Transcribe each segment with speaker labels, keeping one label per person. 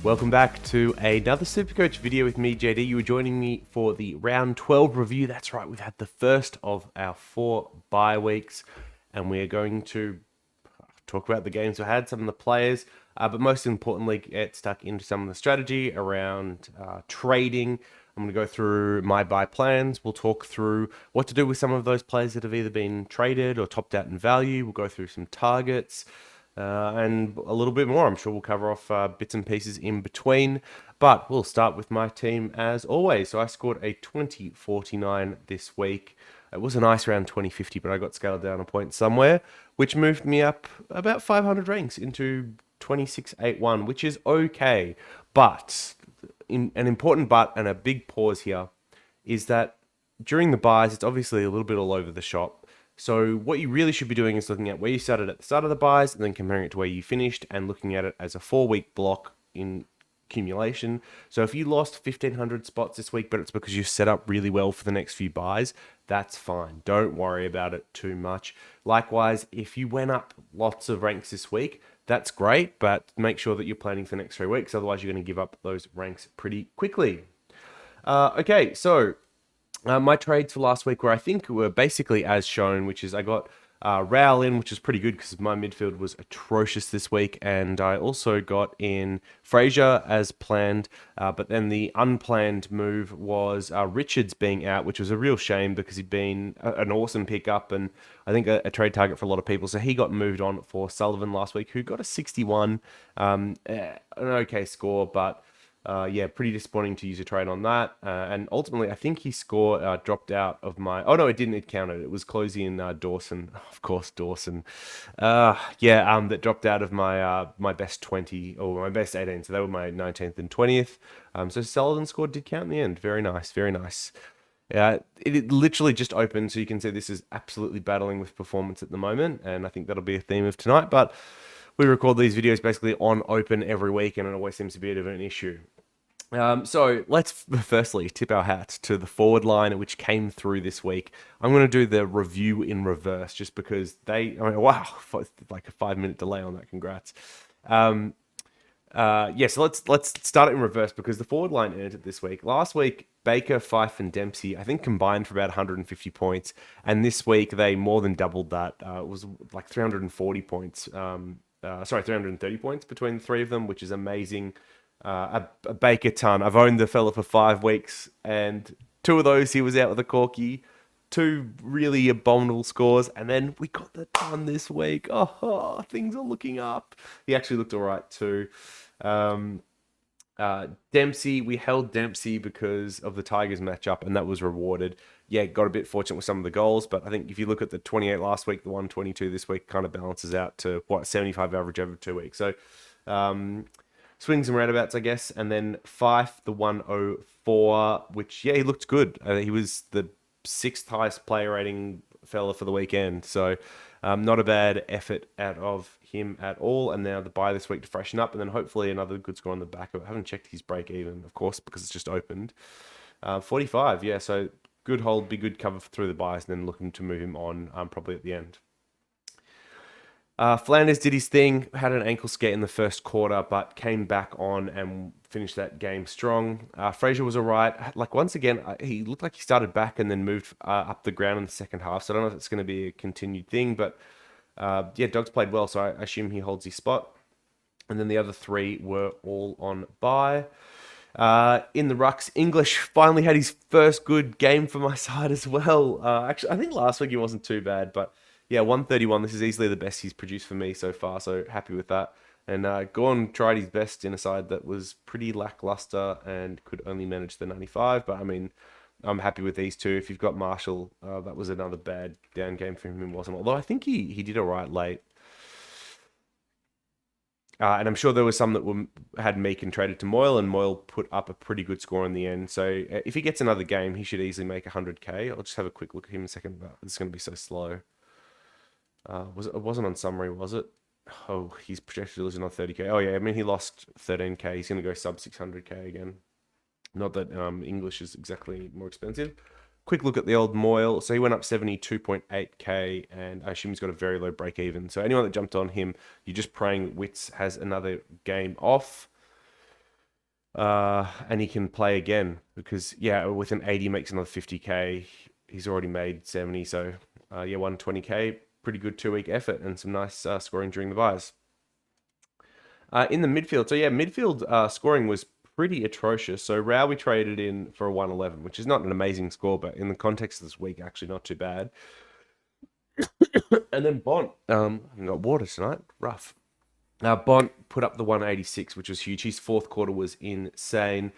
Speaker 1: Welcome back to another SuperCoach video with me, JD. You were joining me for the round 12 review. That's right, we've had the first of our 4 bye weeks, and we're going to talk about the games we had, some of the players, but most importantly, get stuck into some of the strategy around trading. I'm going to go through my buy plans. We'll talk through what to do with some of those players that have either been traded or topped out in value. We'll go through some targets. And a little bit more. I'm sure we'll cover off bits and pieces in between, but we'll start with my team as always. So I scored a 2049 this week. It was a nice round 2050, but I got scaled down a point somewhere, which moved me up about 500 ranks into 2681, which is okay. But an important but and a big pause here is that during the buys, it's obviously a little bit all over the shop. So what you really should be doing is looking at where you started at the start of the buys and then comparing it to where you finished and looking at it as a 4-week block in accumulation. So if you lost 1,500 spots this week, but it's because you set up really well for the next few buys, that's fine. Don't worry about it too much. Likewise, if you went up lots of ranks this week, that's great, but make sure that you're planning for the next 3 weeks. Otherwise, you're going to give up those ranks pretty quickly. Okay, so my trades for last week I think were basically as shown, which is I got Raul in, which is pretty good because my midfield was atrocious this week, and I also got in Fraser as planned, but then the unplanned move was Richards being out, which was a real shame because he'd been an awesome pickup and I think a trade target for a lot of people. So he got moved on for Sullivan last week, who got a 61, an okay score, but yeah, pretty disappointing to use a trade on that. And ultimately, I think his score dropped out of my... Oh, no, it didn't. It counted. It was Closey and Dawson. Of course, Dawson. That dropped out of my my best 20 or my best 18. So they were my 19th and 20th. So Sullivan's score did count in the end. Very nice. Very nice. It literally just opened. So you can see this is absolutely battling with performance at the moment. And I think that'll be a theme of tonight. But we record these videos basically on open every week, and it always seems to be a bit of an issue. So let's firstly tip our hat to the forward line, which came through this week. I'm going to do the review in reverse just because wow, like a 5-minute delay on that. Congrats. So let's start it in reverse because the forward line entered this week. Last week, Baker, Fife, and Dempsey, I think, combined for about 150 points. And this week, they more than doubled that. It was like 340 points. 330 points between the three of them, which is amazing. A Baker ton. I've owned the fella for 5 weeks, and 2 of those he was out with a corky. 2 really abominable scores, and then we got the ton this week. Oh, things are looking up. He actually looked all right too. Dempsey, we held Dempsey because of the Tigers matchup, and that was rewarded. Yeah, got a bit fortunate with some of the goals, but I think if you look at the 28 last week, the 122 this week kind of balances out to 75 average over 2 weeks. So, swings and roundabouts, I guess. And then Fife, the 104, which, yeah, he looked good. He was the 6th highest player rating fella for the weekend. So not a bad effort out of him at all. And now the bye this week to freshen up. And then hopefully another good score on the back of it. I haven't checked his break even, of course, because it's just opened. 45, yeah. So good hold, be good cover through the buys, and then looking to move him on probably at the end. Flanders did his thing, had an ankle scare in the first quarter, but came back on and finished that game strong. Fraser was all right. Like, once again, he looked like he started back and then moved up the ground in the second half. So I don't know if it's going to be a continued thing, but yeah, Dogs played well, so I assume he holds his spot. And then the other 3 were all on bye. In the rucks, English finally had his first good game for my side as well. Actually, I think last week he wasn't too bad, but yeah, 131. This is easily the best he's produced for me so far, so happy with that. And Gorn tried his best in a side that was pretty lackluster and could only manage the 95. But I mean, I'm happy with these 2. If you've got Marshall, that was another bad down game for him. It wasn't, although I think he did all right late. And I'm sure there was some that had Meek traded to Moyle, and Moyle put up a pretty good score in the end. So if he gets another game, he should easily make 100k. I'll just have a quick look at him in a second. It's going to be so slow. It wasn't on summary, was it? Oh, he's projected to lose another 30k. Oh yeah, I mean, he lost 13k. He's going to go sub 600k again. Not that English is exactly more expensive. Quick look at the old Moyle. So he went up 72.8k, and I assume he's got a very low break even. So anyone that jumped on him, you're just praying Wits has another game off. And he can play again because, yeah, with an 80 makes another 50k. He's already made 70, so yeah, 120k. Pretty good 2 week effort and some nice scoring during the buys. In the midfield, so yeah, midfield scoring was pretty atrocious. So Rao we traded in for a 111, which is not an amazing score, but in the context of this week, actually not too bad. And then Bont, I got water tonight, rough. Bont put up the 186, which was huge. His fourth quarter was insane.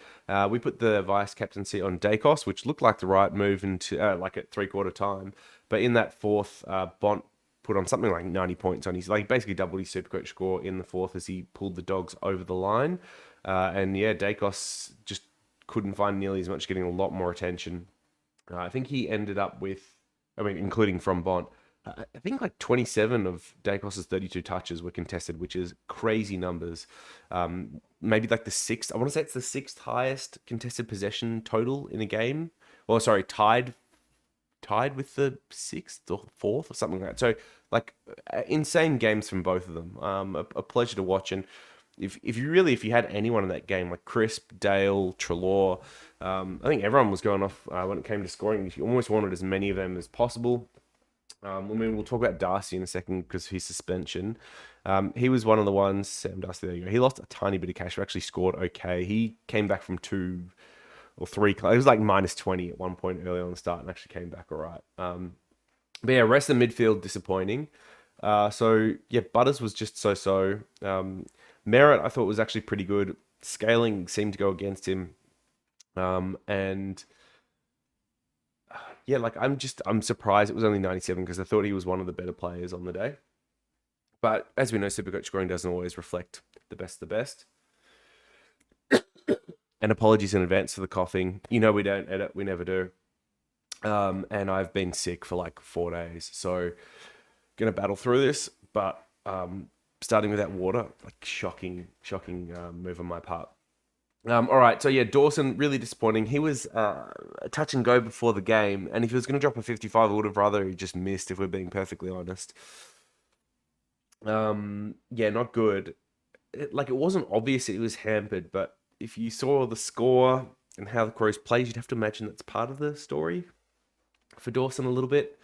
Speaker 1: We put the vice captaincy on Dacos, which looked like the right move into like at 3/4 time. But in that fourth, Bont put on something like 90 points on his, like basically doubled his SuperCoach score in the fourth as he pulled the dogs over the line. And yeah, Dacos just couldn't find nearly as much, getting a lot more attention. I think he ended up with, I mean, including from Bont, I think like 27 of Dacos's 32 touches were contested, which is crazy numbers. Maybe like the sixth, I want to say it's the sixth highest contested possession total in a game. Well, sorry, tied with the sixth or fourth or something like that. So like insane games from both of them. A pleasure to watch. And if you had anyone in that game like Crisp, Dale, Trelaw, I think everyone was going off when it came to scoring. You almost wanted as many of them as possible. I mean, we'll talk about Darcy in a second because of his suspension. He was one of the ones, Sam Darcy, there you go. He lost a tiny bit of cash, but actually scored okay. He came back from 2 or 3. It was like minus 20 at one point early on the start and actually came back all right. But yeah, rest of the midfield disappointing. So yeah, Butters was just so. Merritt, I thought was actually pretty good. Scaling seemed to go against him. And yeah, like I'm surprised it was only 97 because I thought he was one of the better players on the day. But as we know, SuperCoach scoring doesn't always reflect the best of the best. And apologies in advance for the coughing. You know we don't edit, we never do. And I've been sick for like 4 days, so gonna battle through this. But starting with that water, like shocking move on my part. All right, so yeah, Dawson, really disappointing. He was a touch and go before the game, and if he was going to drop a 55, I would have rather he just missed, if we're being perfectly honest. Yeah, not good. It wasn't obvious it was hampered, but if you saw the score and how the Crows plays, you'd have to imagine that's part of the story for Dawson a little bit.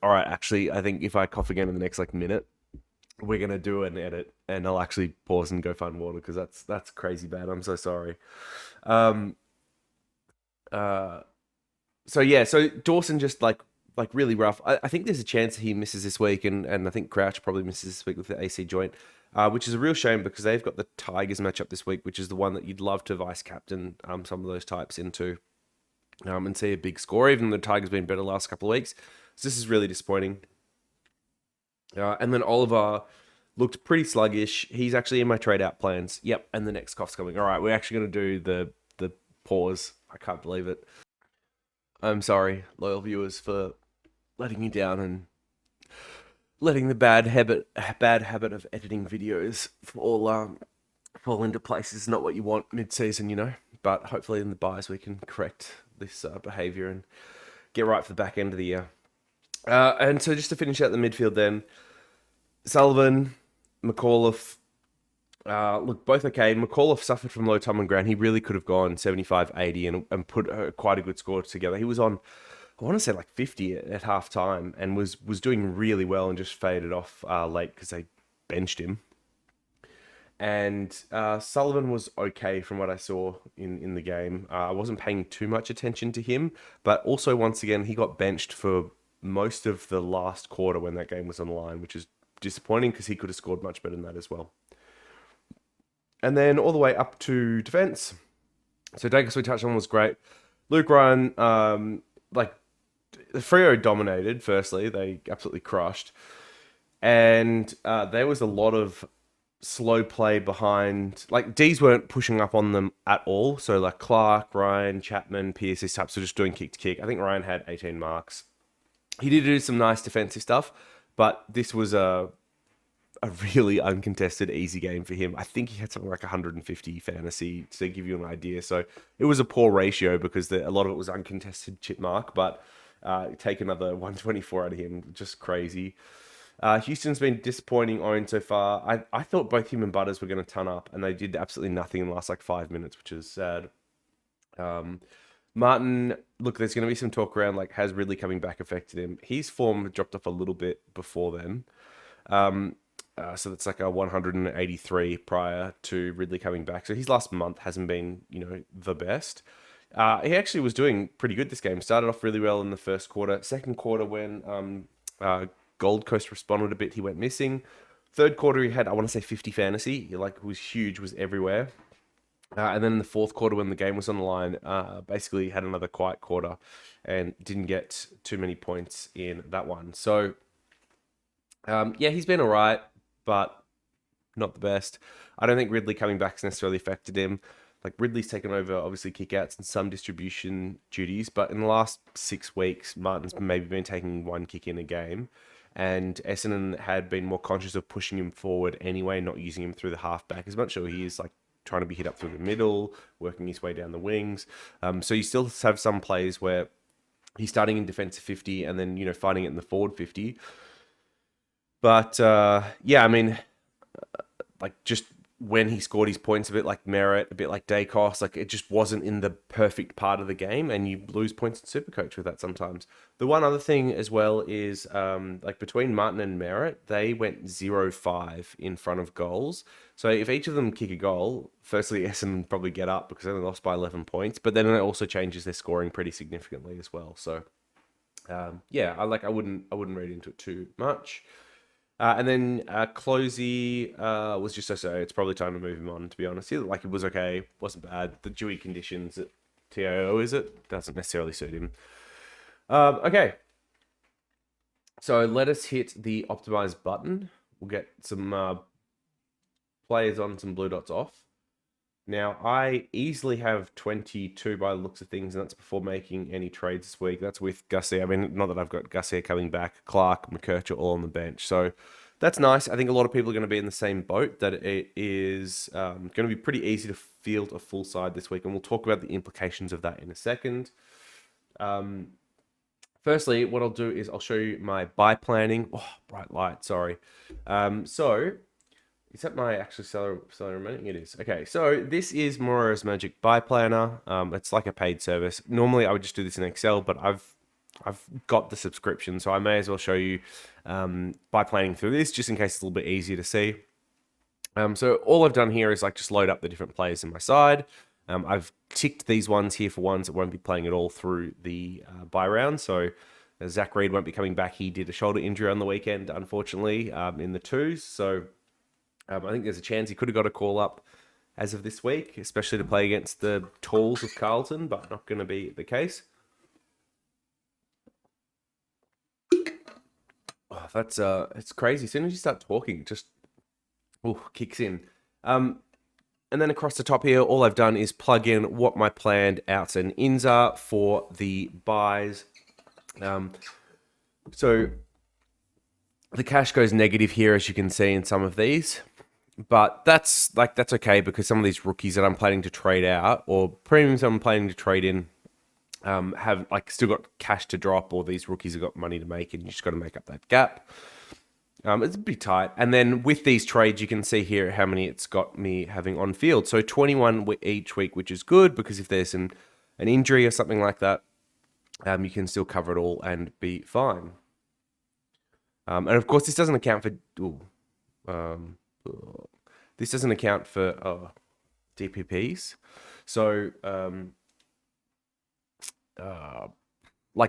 Speaker 1: All right, actually, I think if I cough again in the next minute, we're gonna do an edit, and I'll actually pause and go find water because that's crazy bad. I'm so sorry. Um. So yeah, so Dawson just really rough. I think there's a chance he misses this week, and I think Crouch probably misses this week with the AC joint, which is a real shame because they've got the Tigers matchup this week, which is the one that you'd love to vice captain some of those types into, and see a big score. Even though the Tigers been better the last couple of weeks, so this is really disappointing. And then Oliver looked pretty sluggish. He's actually in my trade out plans. Yep, and the next cough's coming. All right, we're actually going to do the pause. I can't believe it. I'm sorry, loyal viewers, for letting you down and letting the bad habit of editing videos fall into places. Not what you want mid-season, you know. But hopefully in the buys we can correct this behaviour and get right for the back end of the year. And so just to finish out the midfield then, Sullivan, McAuliffe, look, both okay. McAuliffe suffered from low time on ground. He really could have gone 75, 80 and put quite a good score together. He was on, I want to say 50 at half time and was doing really well and just faded off late because they benched him. And Sullivan was okay from what I saw in the game. I wasn't paying too much attention to him, but also once again, he got benched for most of the last quarter when that game was on the line, which is disappointing because he could have scored much better than that as well. And then all the way up to defense. So Dacos we touched on was great. Luke Ryan, the Freo dominated, firstly. They absolutely crushed. And there was a lot of slow play behind. D's weren't pushing up on them at all. So Clark, Ryan, Chapman, Pierce, these types were just doing kick to kick. I think Ryan had 18 marks. He did do some nice defensive stuff, but this was a really uncontested, easy game for him. I think he had something like 150 fantasy to give you an idea. So it was a poor ratio because a lot of it was uncontested chip mark, but take another 124 out of him, just crazy. Houston's been disappointing on so far. I thought both him and Butters were going to ton up, and they did absolutely nothing in the last like 5 minutes, which is sad. Martin, look, there's going to be some talk around like has Ridley coming back affected him. His form dropped off a little bit before then. So that's like a 183 prior to Ridley coming back. So his last month hasn't been, the best. He actually was doing pretty good this game. Started off really well in the first quarter. Second quarter, when Gold Coast responded a bit, he went missing. Third quarter, he had, I want to say, 50 fantasy. He was huge, was everywhere. And then in the fourth quarter, when the game was on the line, basically had another quiet quarter and didn't get too many points in that one. So, yeah, he's been all right, but not the best. I don't think Ridley coming back's necessarily affected him. Like, Ridley's taken over, obviously, kickouts and some distribution duties, but in the last 6 weeks, Martin's maybe been taking one kick in a game, and Essendon had been more conscious of pushing him forward anyway, not using him through the halfback as much. So he is, like, trying to be hit up through the middle, working his way down the wings. So you still have some plays where he's starting in defensive 50 and then, finding it in the forward 50. But, yeah, I mean, like, just when he scored his points, a bit like Merritt, a bit like Dacos, like it just wasn't in the perfect part of the game, and you lose points in SuperCoach with that sometimes. The one other thing as well is, like between Martin and Merritt, they went 0-5 in front of goals. So if each of them kick a goal, firstly, Essendon probably get up because they only lost by 11 points, but then it also changes their scoring pretty significantly as well. So, yeah, I wouldn't read into it too much. And then Closey was just so. It's probably time to move him on, to be honest. It was okay, wasn't bad. The dewy conditions at TIO, is it? Doesn't necessarily suit him. Okay. So let us hit the optimize button. We'll get some players on, some blue dots off. Now, I easily have 22 by the looks of things, and that's before making any trades this week. That's with Gussie. I mean, not that I've got Gussie coming back. Clark, McKercher all on the bench. So that's nice. I think a lot of people are going to be in the same boat, that it is going to be pretty easy to field a full side this week, and we'll talk about the implications of that in a second. Firstly, what I'll do is I'll show you my buy planning. Oh, bright light, sorry. So... is that my actual seller remaining? It is. Okay, so this is Mora's Magic Buy Planner. It's like a paid service. Normally, I would just do this in Excel, but I've got the subscription, so I may as well show you buy planning through this, just in case it's a little bit easier to see. So all I've done here is like just load up the different players in my side. I've ticked these ones here for ones that won't be playing at all through the buy round. So Zach Reed won't be coming back. He did a shoulder injury on the weekend, unfortunately, in the twos. So I think there's a chance he could have got a call up as of this week, especially to play against the Talls of Carlton, but not going to be the case. Oh, that's it's crazy. As soon as you start talking, it just kicks in. And then across the top here, all I've done is plug in what my planned outs and ins are for the buys. So the cash goes negative here, as you can see in some of these. But that's okay, because some of these rookies that I'm planning to trade out, or premiums I'm planning to trade in, have still got cash to drop, or these rookies have got money to make, and you just got to make up that gap. It's a bit tight. And then with these trades, you can see here how many it's got me having on field. So 21 each week, which is good, because if there's an injury or something like that, you can still cover it all and be fine. And of course, this doesn't account for... this doesn't account for DPPs. So,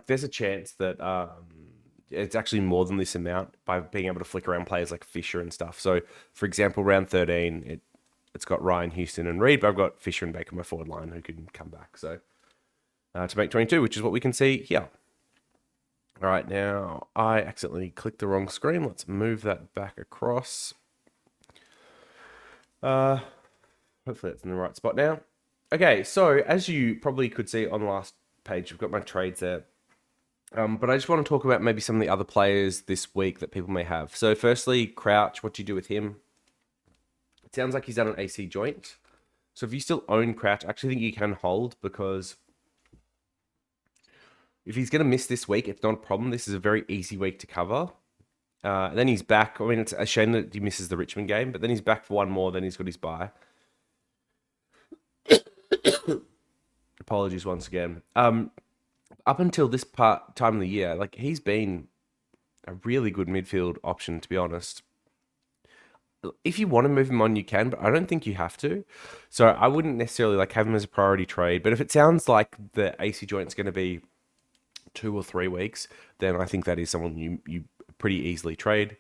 Speaker 1: there's a chance that it's actually more than this amount by being able to flick around players like Fisher and stuff. So, for example, round 13, it's got Ryan, Houston, and Reed, but I've got Fisher and Baker on my forward line who can come back. So, to make 22, which is what we can see here. All right, now I accidentally clicked the wrong screen. Let's move that back across. Hopefully that's in the right spot now. Okay, so as you probably could see on the last page, I've got my trades there. But I just want to talk about maybe some of the other players this week that people may have. So firstly, Crouch, what do you do with him? It sounds like he's done an AC joint. So if you still own Crouch, I actually think you can hold, because if he's going to miss this week, it's not a problem. This is a very easy week to cover. Then he's back. I mean, it's a shame that he misses the Richmond game, but then he's back for one more. Then he's got his bye. Apologies once again. Up until this time of the year, like he's been a really good midfield option, to be honest. If you want to move him on, you can, but I don't think you have to. So I wouldn't necessarily like have him as a priority trade. But if it sounds like the AC joint's going to be 2 or 3 weeks, then I think that is someone you pretty easily trade.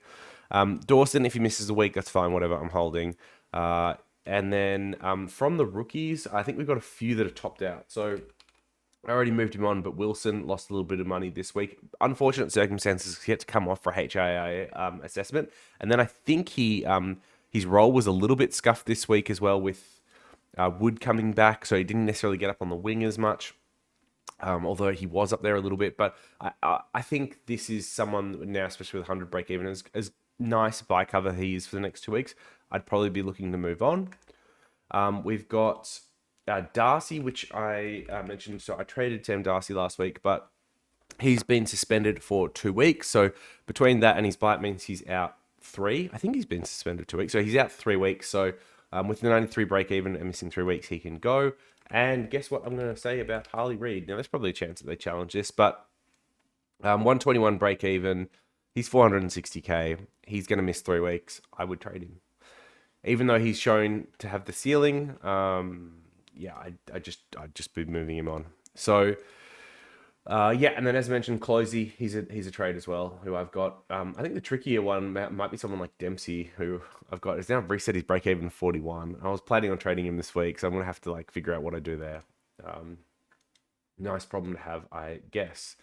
Speaker 1: Dawson, if he misses a week, that's fine. Whatever, I'm holding. And then from the rookies, I think we've got a few that are topped out. So I already moved him on, but Wilson lost a little bit of money this week. Unfortunate circumstances, he had to come off for HIA assessment. And then I think his role was a little bit scuffed this week as well with Wood coming back, so he didn't necessarily get up on the wing as much, although he was up there a little bit. But I think this is someone now, especially with 100 break even, as nice buy cover he is for the next 2 weeks, I'd probably be looking to move on. We've got Darcy, which I mentioned. So I traded Sam Darcy last week, but he's been suspended for 2 weeks. So between that and his bite means he's out 3. I think he's been suspended 2 weeks. So he's out 3 weeks. So with the 93 break even and missing 3 weeks, he can go. And guess what I'm going to say about Harley Reid? Now, there's probably a chance that they challenge this, but 121 break even. He's 460k. He's going to miss 3 weeks. I would trade him. Even though he's shown to have the ceiling, I'd just be moving him on. So, and then as I mentioned, Closey, he's a trade as well, who I've got. I think the trickier one might be someone like Dempsey, who I've got. He's now reset his break even to 41. I was planning on trading him this week, so I'm gonna have to like figure out what I do there. Nice problem to have, I guess.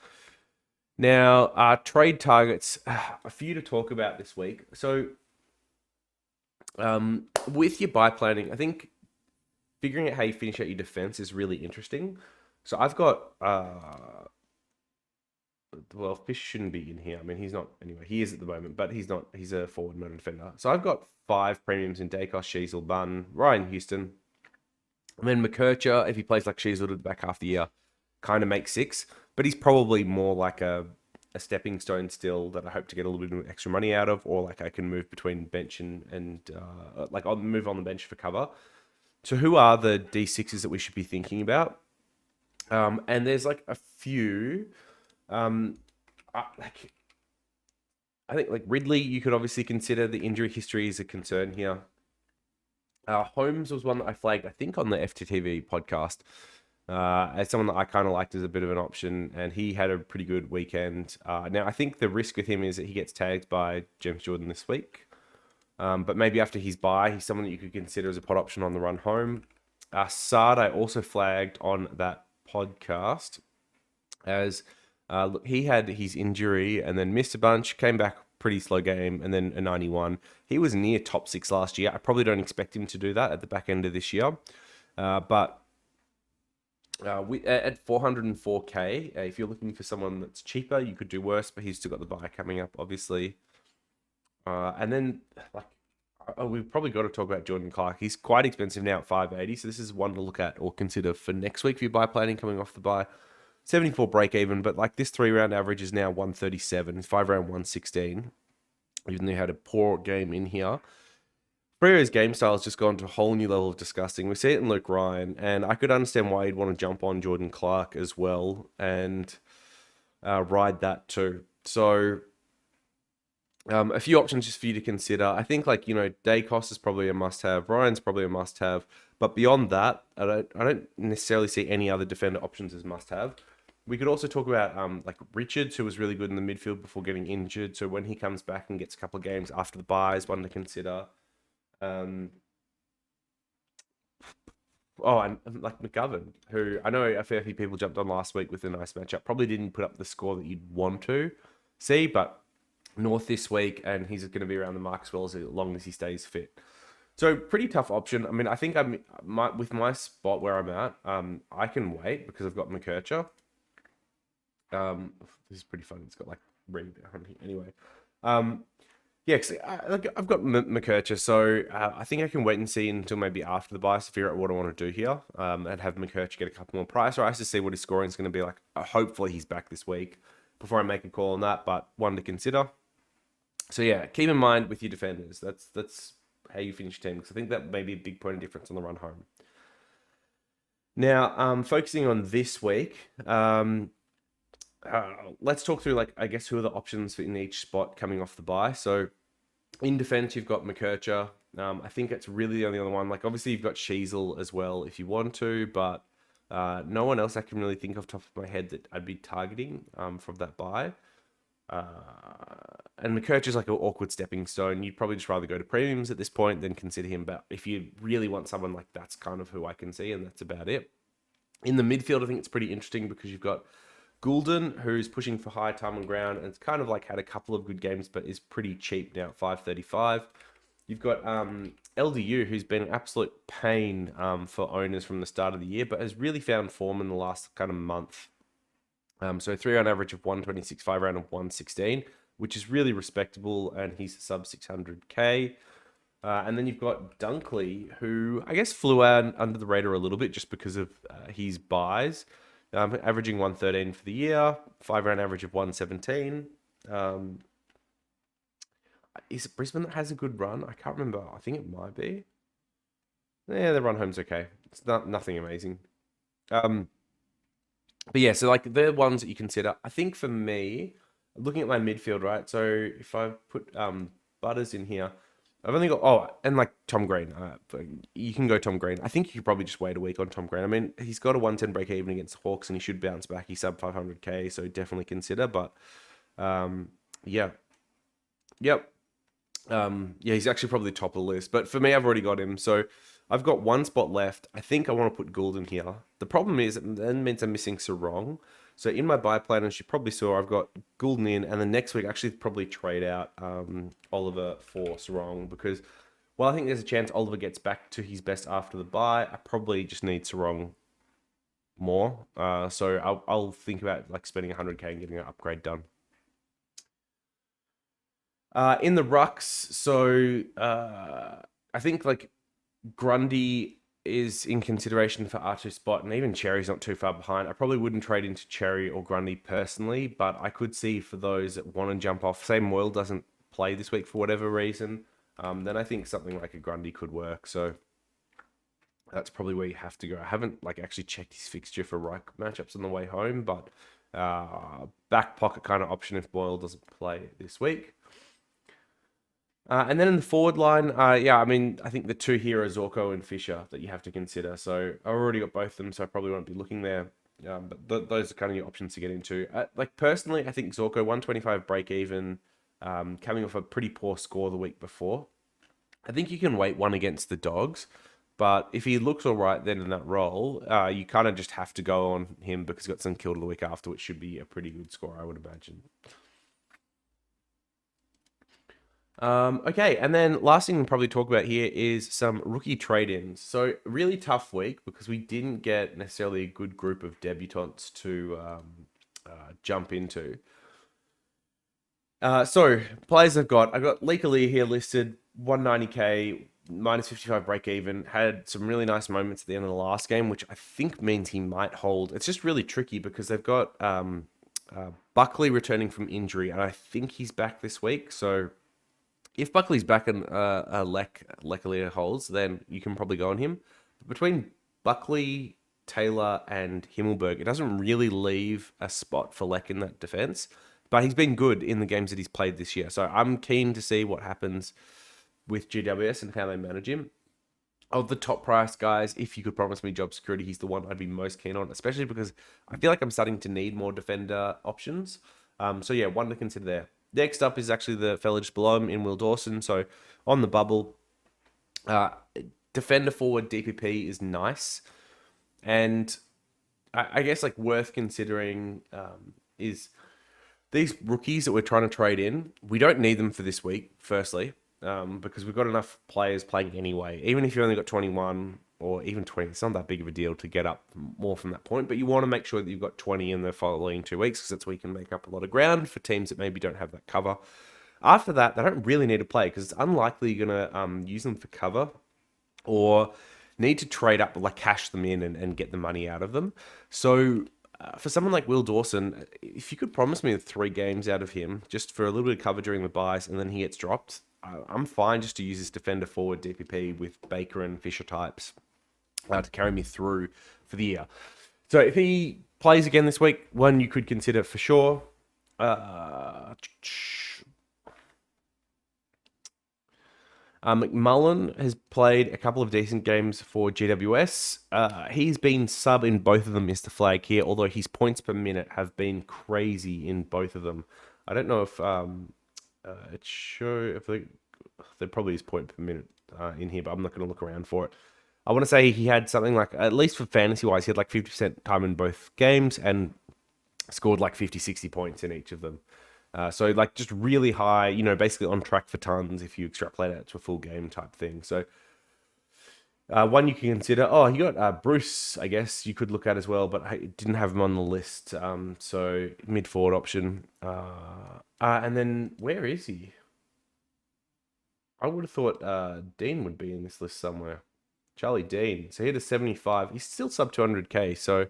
Speaker 1: Now, trade targets, a few to talk about this week. So, with your buy planning, I think figuring out how you finish out your defense is really interesting. So I've got, Fish shouldn't be in here. I mean, he's not, anyway, he is at the moment, but he's not, he's a forward, not a defender. So I've got 5 premiums in Dacos, Sheasel, Bunn, Ryan Houston. And then McKercher, if he plays like Sheasel to the back half the year, kind of makes 6, but he's probably more like a stepping stone still that I hope to get a little bit of extra money out of, or like I can move between bench and like I'll move on the bench for cover. So who are the D6s that we should be thinking about? And there's like a few, I think like Ridley, you could obviously consider. The injury history is a concern here. Holmes was one that I flagged, I think, on the FTTV podcast, as someone that I kind of liked as a bit of an option, and he had a pretty good weekend. Now, I think the risk with him is that he gets tagged by James Jordan this week. But maybe after his bye, he's someone that you could consider as a pod option on the run home. Sard, I also flagged on that podcast as look, he had his injury and then missed a bunch, came back pretty slow game, and then a 91. He was near top 6 last year. I probably don't expect him to do that at the back end of this year. But at 404k, if you're looking for someone that's cheaper, you could do worse, but he's still got the buy coming up, obviously. And then, we've probably got to talk about Jordan Clark. He's quite expensive now at 580, so this is one to look at or consider for next week for your buy planning coming off the buy. 74 break even, but like this 3-round average is now 137. His 5-round 116, even though he had a poor game in here. Freya's game style has just gone to a whole new level of disgusting. We see it in Luke Ryan, and I could understand why you'd want to jump on Jordan Clark as well and ride that too. So a few options just for you to consider. I think Dacos is probably a must-have. Ryan's probably a must-have. But beyond that, I don't necessarily see any other defender options as must-have. We could also talk about like Richards, who was really good in the midfield before getting injured. So when he comes back and gets a couple of games after the bye, is one to consider. And like McGovern, who I know a fair few people jumped on last week with a nice matchup. Probably didn't put up the score that you'd want to see, but North this week, and he's going to be around the mark as well as long as he stays fit. So pretty tough option. I mean, I think with my spot where I'm at, I can wait because I've got McKercher. This is pretty fun. It's got like ring behind here. Anyway, cause I've got McKercher, so I think I can wait and see until maybe after the bye to figure out what I want to do here, and have McKercher get a couple more price rise to see what his scoring is going to be like. Hopefully he's back this week before I make a call on that, but one to consider. So yeah, keep in mind with your defenders. That's how you finish your team, because I think that may be a big point of difference on the run home. Now, focusing on this week, let's talk through, like, I guess, who are the options in each spot coming off the bye. So in defense, you've got McKercher. I think it's really the only other one. Like, obviously, you've got Sheasel as well if you want to, but no one else I can really think of top of my head that I'd be targeting from that bye. And McKercher's like an awkward stepping stone. You'd probably just rather go to premiums at this point than consider him. But if you really want someone, like, that's kind of who I can see, and that's about it. In the midfield, I think it's pretty interesting because you've got Goulden, who's pushing for high time on ground, and it's kind of like had a couple of good games, but is pretty cheap now at 535. You've got LDU, who's been an absolute pain for owners from the start of the year, but has really found form in the last kind of month. So 3-round average of 126, 5-round of 116, which is really respectable, and he's sub 600k. And then you've got Dunkley, who I guess flew out under the radar a little bit just because of his buys, averaging 113 for the year, 5-round average of 117. Is it Brisbane that has a good run? I can't remember. I think it might be. Yeah, the run home's okay. It's nothing amazing. But yeah, so like the ones that you consider. I think for me, looking at my midfield, right? So if I put Butters in here, I've only got and like Tom Green. You can go Tom Green. I think you could probably just wait a week on Tom Green. I mean, he's got a 110 break even against the Hawks, and he should bounce back. He's sub 500k, so definitely consider. But yeah, yep. Yeah, he's actually probably top of the list. But for me, I've already got him. So I've got one spot left. I think I want to put Goulden here. The problem is it then means I'm missing Sarong. So in my buy plan, as you probably saw, I've got Goulden in, and then next week actually probably trade out Oliver for Sarong, because while I think there's a chance Oliver gets back to his best after the buy, I probably just need Sarong more. So I'll think about like spending 100k and getting an upgrade done. In the rucks, so I think like Grundy is in consideration for R2 spot, and even Cherry's not too far behind. I probably wouldn't trade into Cherry or Grundy personally, but I could see for those that want to jump off, say Moyle doesn't play this week for whatever reason, then I think something like a Grundy could work. So that's probably where you have to go. I haven't like actually checked his fixture for ruck matchups on the way home, but back pocket kind of option if Boyle doesn't play this week. And then in the forward line, yeah, I mean, I think the two here are Zorko and Fisher that you have to consider. So I've already got both of them, so I probably won't be looking there. But those are kind of your options to get into. Like personally, I think Zorko 125 break even, coming off a pretty poor score the week before. I think you can wait one against the Dogs, but if he looks all right then in that role, you kind of just have to go on him because he's got some killed the week after, which should be a pretty good score, I would imagine. Okay, and then last thing we'll probably talk about here is some rookie trade-ins. So really tough week because we didn't get necessarily a good group of debutants to jump into. So players I've got Leakalea here listed 190k, minus 55 break even. Had some really nice moments at the end of the last game, which I think means he might hold. It's just really tricky because they've got Buckley returning from injury, and I think he's back this week. So if Buckley's back and Leakalea holds, then you can probably go on him. But between Buckley, Taylor, and Himmelberg, it doesn't really leave a spot for Leck in that defense. But he's been good in the games that he's played this year. So I'm keen to see what happens with GWS and how they manage him. Of the top price guys, if you could promise me job security, he's the one I'd be most keen on, especially because I feel like I'm starting to need more defender options. So yeah, one to consider there. Next up is actually the fella just below him in Will Dawson. So on the bubble, defender forward DPP is nice. And I guess like worth considering is these rookies that we're trying to trade in. We don't need them for this week, firstly, because we've got enough players playing anyway. Even if you only got 21 or even 20, it's not that big of a deal to get up more from that point. But you want to make sure that you've got 20 in the following 2 weeks, because that's where you can make up a lot of ground for teams that maybe don't have that cover. After that, they don't really need to play because it's unlikely you're going to use them for cover or need to trade up, like cash them in and get the money out of them. So for someone like Will Dawson, if you could promise me 3 games out of him, just for a little bit of cover during the buys, and then he gets dropped, I'm fine just to use this defender forward DPP with Baker and Fisher types to carry me through for the year. So if he plays again this week, one you could consider for sure. McMullen has played a couple of decent games for GWS. He's been sub in both of them, Mr. Flag here, although his points per minute have been crazy in both of them. I don't know if it's sure if there probably is point per minute in here, but I'm not going to look around for it. I want to say he had something like, at least for fantasy wise, he had like 50% time in both games and scored like 50, 60 points in each of them. So like just really high, you know, basically on track for tons if you extrapolate it to a full game type thing. So one you can consider. Oh, you got Bruce, I guess you could look at as well, but I didn't have him on the list. So mid forward option. And then where is he? I would have thought Dean would be in this list somewhere. Charlie Dean. So he had a 75. He's still sub 200k. So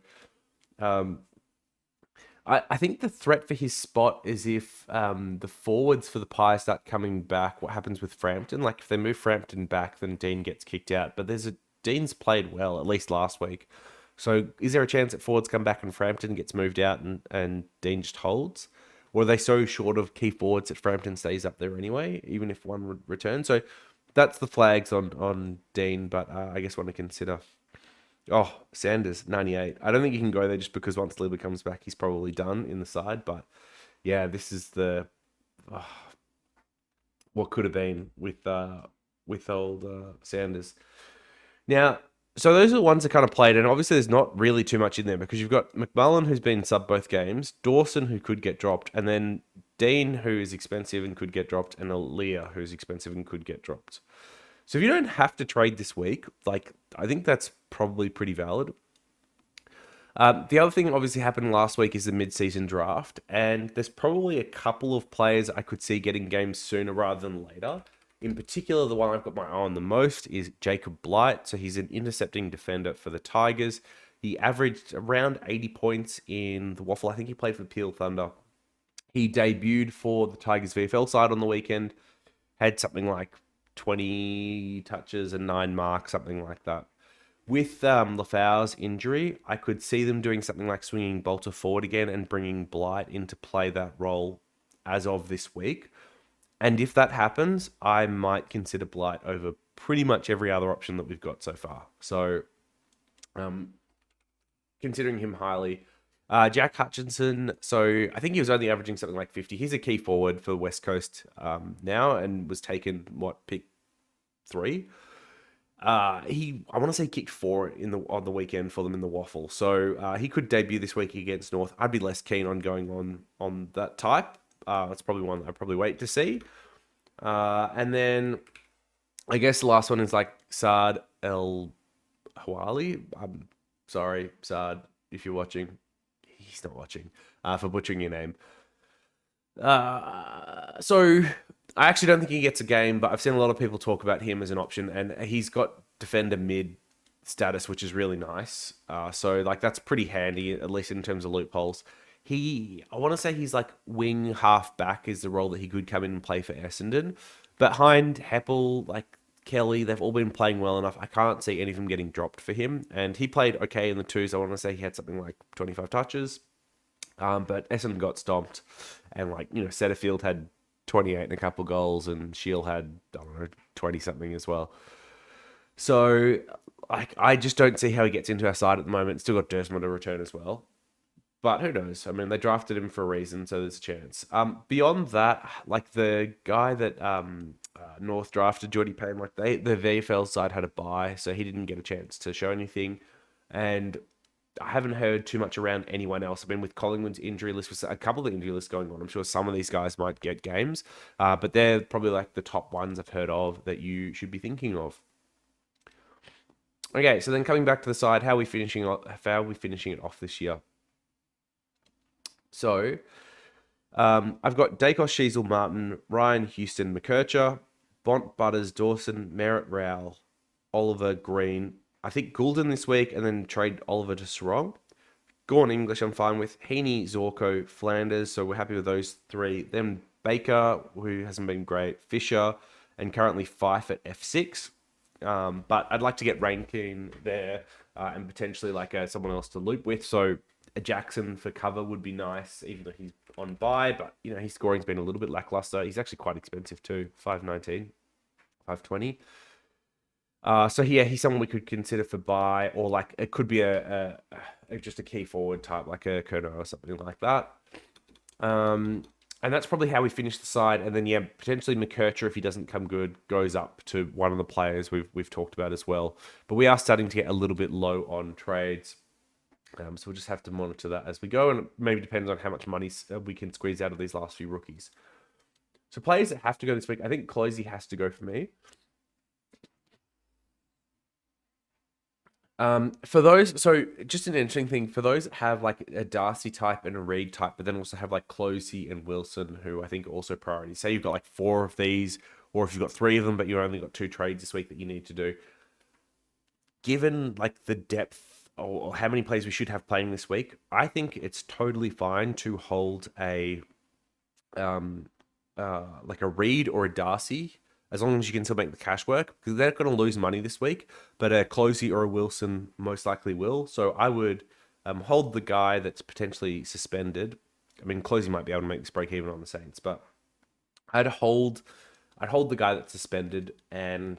Speaker 1: I think the threat for his spot is if the forwards for the Pies start coming back, what happens with Frampton? Like if they move Frampton back, then Dean gets kicked out. But Dean's played well, at least last week. So is there a chance that forwards come back and Frampton gets moved out and Dean just holds? Or are they so short of key forwards that Frampton stays up there anyway, even if one would return? So that's the flags on Dean, but I guess one to consider. Oh, Sanders, 98. I don't think he can go there just because once Lieber comes back, he's probably done in the side. But yeah, this is the what could have been with old Sanders. Now, so those are the ones that kind of played, and obviously there's not really too much in there because you've got McMullen, who's been sub both games, Dawson, who could get dropped, and then Dean, who is expensive and could get dropped, and Aaliyah, who's expensive and could get dropped. So if you don't have to trade this week, like I think that's probably pretty valid. The other thing that obviously happened last week is the mid-season draft, and there's probably a couple of players I could see getting games sooner rather than later. In particular, the one I've got my eye on the most is Jacob Blight. So he's an intercepting defender for the Tigers. He averaged around 80 points in the Waffle. I think he played for Peel Thunder. He debuted for the Tigers VFL side on the weekend. Had something like 20 touches and 9 marks, something like that. With Lafau's injury, I could see them doing something like swinging Bolter forward again and bringing Blight in to play that role as of this week. And if that happens, I might consider Blight over pretty much every other option that we've got so far. So, considering him highly. Jack Hutchinson, so I think he was only averaging something like 50. He's a key forward for West Coast now and was taken, pick 3? I want to say kicked 4 on the weekend for them in the Waffle. So he could debut this week against North. I'd be less keen on going on that type. That's probably one that I'd probably wait to see. And then I guess the last one is like Saad El Hawali. I'm sorry, Saad, if you're watching. He's not watching, for butchering your name. So I actually don't think he gets a game, but I've seen a lot of people talk about him as an option, and he's got defender mid status, which is really nice. So like that's pretty handy, at least in terms of loopholes. I want to say he's like wing half back is the role that he could come in and play for Essendon. Behind Heppel, like Kelly, they've all been playing well enough. I can't see any of them getting dropped for him. And he played okay in the twos. I want to say he had something like 25 touches. But Essendon got stomped. And Setterfield had 28 and a couple goals, and Shield had, 20-something as well. So I just don't see how he gets into our side at the moment. Still got Dersma to return as well. But who knows? I mean, they drafted him for a reason, so there's a chance. Beyond that, like the guy that North drafted, Geordie Payne, the VFL side had a bye, so he didn't get a chance to show anything. And I haven't heard too much around anyone else. I've been with Collingwood's injury list, with a couple of injury lists going on. I'm sure some of these guys might get games, but they're probably like the top ones I've heard of that you should be thinking of. Okay, so then coming back to the side, how are we finishing it off this year? So, I've got Dacos, Sheasel, Martin, Ryan, Houston, McKercher, Bont, Butters, Dawson, Merritt, Rowell, Oliver, Green. I think Goulden this week, and then trade Oliver to Sarong. Gorn English, I'm fine with. Heaney, Zorko, Flanders. So we're happy with those three. Then Baker, who hasn't been great. Fisher, and currently Fife at F6. But I'd like to get Rankin there and potentially like someone else to loop with. So a Jackson for cover would be nice, even though he's on bye. But, his scoring's been a little bit lackluster. He's actually quite expensive too, 519, 520. So yeah, he's someone we could consider for buy, or like it could be just a key forward type, like a Kerno or something like that. And that's probably how we finish the side. And then yeah, potentially McKercher, if he doesn't come good, goes up to one of the players we've talked about as well. But we are starting to get a little bit low on trades. So we'll just have to monitor that as we go, and it maybe depends on how much money we can squeeze out of these last few rookies. So players that have to go this week, I think Closey has to go for me. For those, so just an interesting thing, for those that have like a Darcy type and a Reed type, but then also have like Closey and Wilson, who I think are also priorities. Say you've got like 4 of these, or if you've got 3 of them, but you only got 2 trades this week that you need to do. Given like the depth or how many players we should have playing this week, I think it's totally fine to hold a like a Reed or a Darcy, as long as you can still make the cash work, because they're going to lose money this week, but a Closey or a Wilson most likely will. So I would hold the guy that's potentially suspended. I mean, Closey might be able to make this break even on the Saints, but I'd hold the guy that's suspended and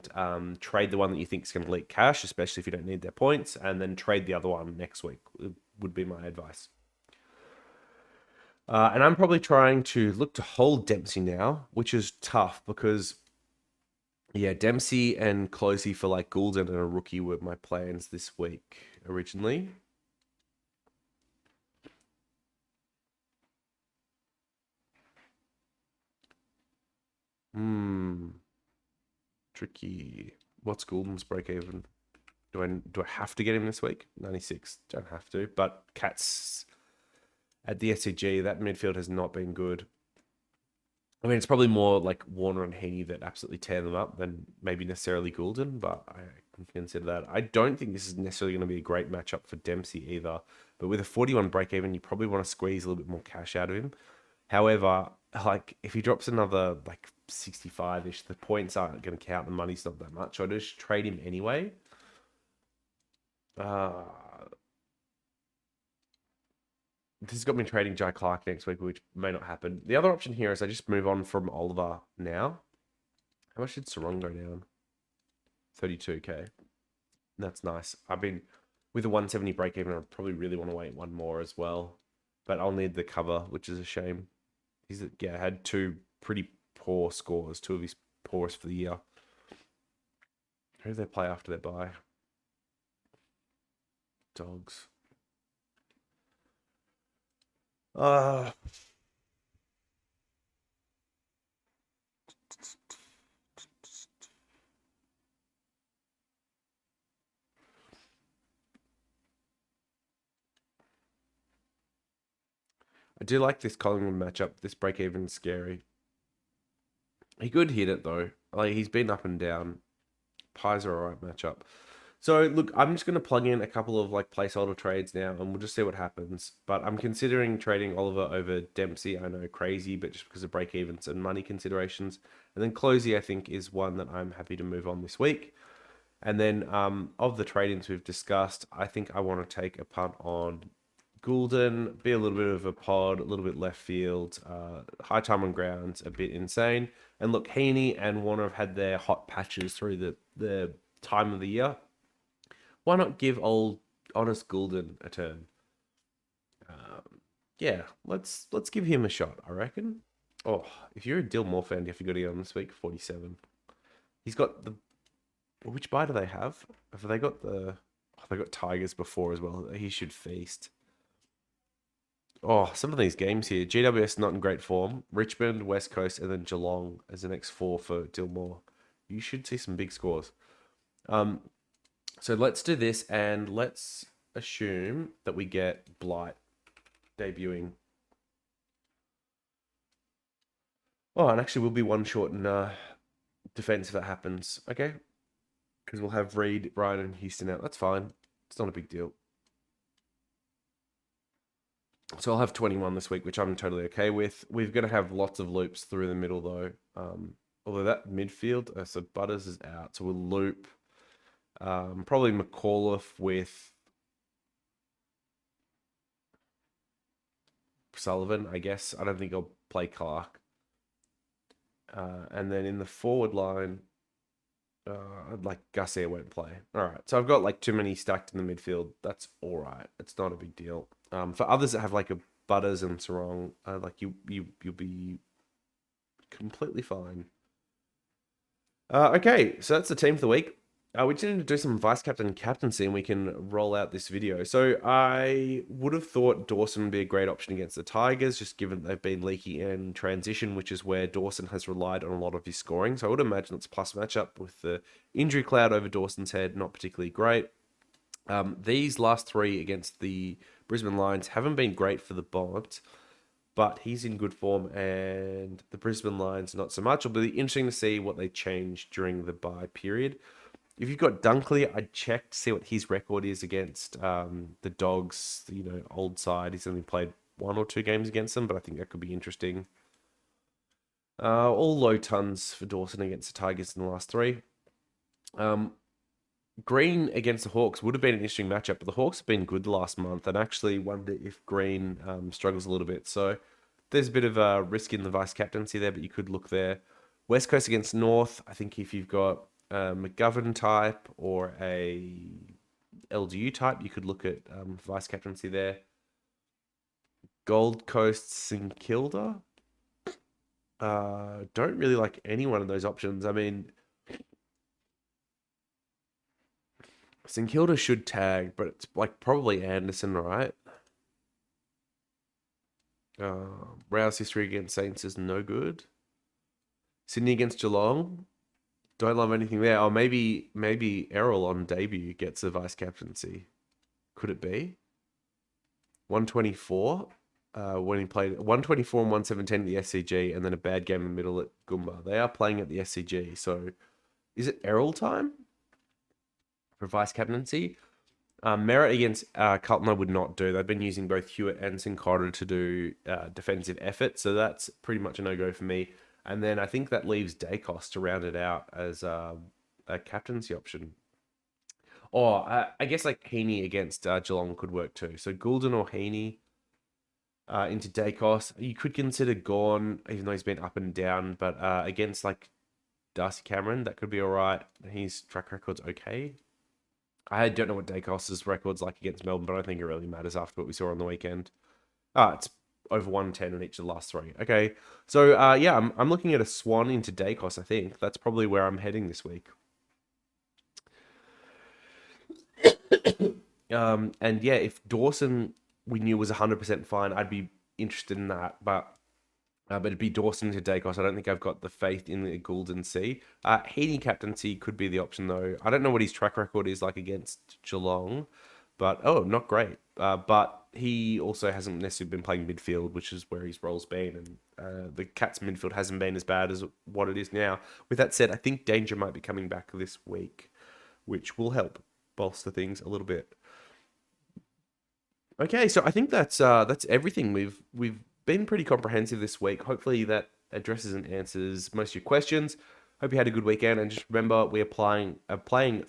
Speaker 1: trade the one that you think is going to leak cash, especially if you don't need their points, and then trade the other one next week, would be my advice. And I'm probably trying to look to hold Dempsey now, which is tough because, yeah, Dempsey and Closey for like Goulden and a rookie were my plans this week originally. Tricky. What's Goulden's break even? Do I have to get him this week? 96. Don't have to. But Cats at the SCG, that midfield has not been good. I mean, it's probably more like Warner and Heaney that absolutely tear them up than maybe necessarily Goulden, but I can consider that. I don't think this is necessarily going to be a great matchup for Dempsey either. But with a 41 break even, you probably want to squeeze a little bit more cash out of him. However, like if he drops another like 65-ish, the points aren't going to count. The money's not that much. So I just trade him anyway. This has got me trading Jai Clark next week, which may not happen. The other option here is I just move on from Oliver now. How much did Sarong go down? 32k. That's nice. I've been with a 170 break even. I probably really want to wait one more as well, but I'll need the cover, which is a shame. He's had 2 pretty poor scores, 2 of his poorest for the year. Who do they play after their bye? Dogs. I do like this Collingwood matchup. This break even is scary. He could hit it though. Like he's been up and down. Pies are alright matchup. So look, I'm just going to plug in a couple of like placeholder trades now, and we'll just see what happens. But I'm considering trading Oliver over Dempsey. I know, crazy, but just because of break evens and money considerations. And then Closey, I think, is one that I'm happy to move on this week. And then of the trade-ins we've discussed, I think I want to take a punt on Goulden, be a little bit of a pod, a little bit left field, high time on grounds, a bit insane. And look, Heaney and Warner have had their hot patches through the time of the year. Why not give old honest Goulden a turn? Yeah, let's give him a shot, I reckon. Oh, if you're a Dilmore fan, you have to go to him this week, 47. He's got the... Which buy do they have? Have they got the... Oh, they got Tigers before as well. He should feast. Oh, some of these games here. GWS not in great form. Richmond, West Coast, and then Geelong as the next 4 for Dilmore. You should see some big scores. So let's do this, and let's assume that we get Blight debuting. Oh, and actually we'll be one short in defense if that happens. Okay. Because we'll have Reed, Ryan, and Houston out. That's fine. It's not a big deal. So I'll have 21 this week, which I'm totally okay with. We're going to have lots of loops through the middle, though. Although that midfield, so Butters is out. So we'll loop probably McAuliffe with Sullivan, I guess. I don't think I'll play Clark. And then in the forward line, like Garcia won't play. All right. So I've got like too many stacked in the midfield. That's all right. It's not a big deal. For others that have like a Butters and Sarong, like you'll be completely fine. Okay, so that's the team for the week. We just need to do some vice captain and captaincy, and we can roll out this video. So I would have thought Dawson would be a great option against the Tigers, just given they've been leaky in transition, which is where Dawson has relied on a lot of his scoring. So I would imagine it's plus matchup with the injury cloud over Dawson's head, not particularly great. These last three against the Brisbane Lions haven't been great for the Bont, but he's in good form, and the Brisbane Lions not so much. It'll be interesting to see what they change during the bye period. If you've got Dunkley, I'd check to see what his record is against the Dogs, old side. He's only played 1 or 2 games against them, but I think that could be interesting. All low tons for Dawson against the Tigers in the last 3. Green against the Hawks would have been an interesting matchup, but the Hawks have been good the last month, and actually wonder if Green struggles a little bit. So there's a bit of a risk in the vice captaincy there, but you could look there. West Coast against North, I think if you've got McGovern type or a LDU type, you could look at vice captaincy there. Gold Coast St Kilda. Don't really like any one of those options. I mean, St Kilda should tag, but it's like probably Anderson, right? Rouse history against Saints is no good. Sydney against Geelong. Don't love anything there. Oh, maybe Errol on debut gets a vice captaincy. Could it be? 124 when he played 124 and 117 at the SCG, and then a bad game in the middle at Goomba. They are playing at the SCG, so is it Errol time for vice captaincy? Merritt against Carlton I would not do. They've been using both Hewitt and Sincotta to do defensive effort, so that's pretty much a no-go for me. And then I think that leaves Dacos to round it out as a captaincy option. Or I guess like Heaney against Geelong could work too. So Goulden or Heaney into Dacos. You could consider Gawn, even though he's been up and down, but against like Darcy Cameron, that could be all right. His track record's okay. I don't know what Dacos's record's like against Melbourne, but I don't think it really matters after what we saw on the weekend. It's over 110 in each of the last 3. Okay, so yeah, I'm looking at a swan into Dacos. I think that's probably where I'm heading this week. And yeah, if Dawson we knew was 100% fine, I'd be interested in that. But it'd be Dawson to Dacos. I don't think I've got the faith in the Goulden C. Heaney captaincy could be the option though. I don't know what his track record is like against Geelong, but not great. But he also hasn't necessarily been playing midfield, which is where his role's been, and the Cats midfield hasn't been as bad as what it is now. With that said, I think Danger might be coming back this week, which will help bolster things a little bit. Okay, so I think that's everything. We've been pretty comprehensive this week. Hopefully that addresses and answers most of your questions. Hope you had a good weekend, and just remember we're playing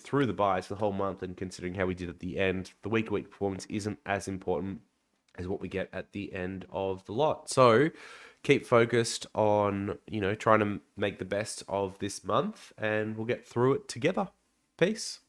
Speaker 1: through the buys for the whole month, and considering how we did at the end, the week-to-week performance isn't as important as what we get at the end of the lot. So keep focused on trying to make the best of this month, and we'll get through it together. Peace.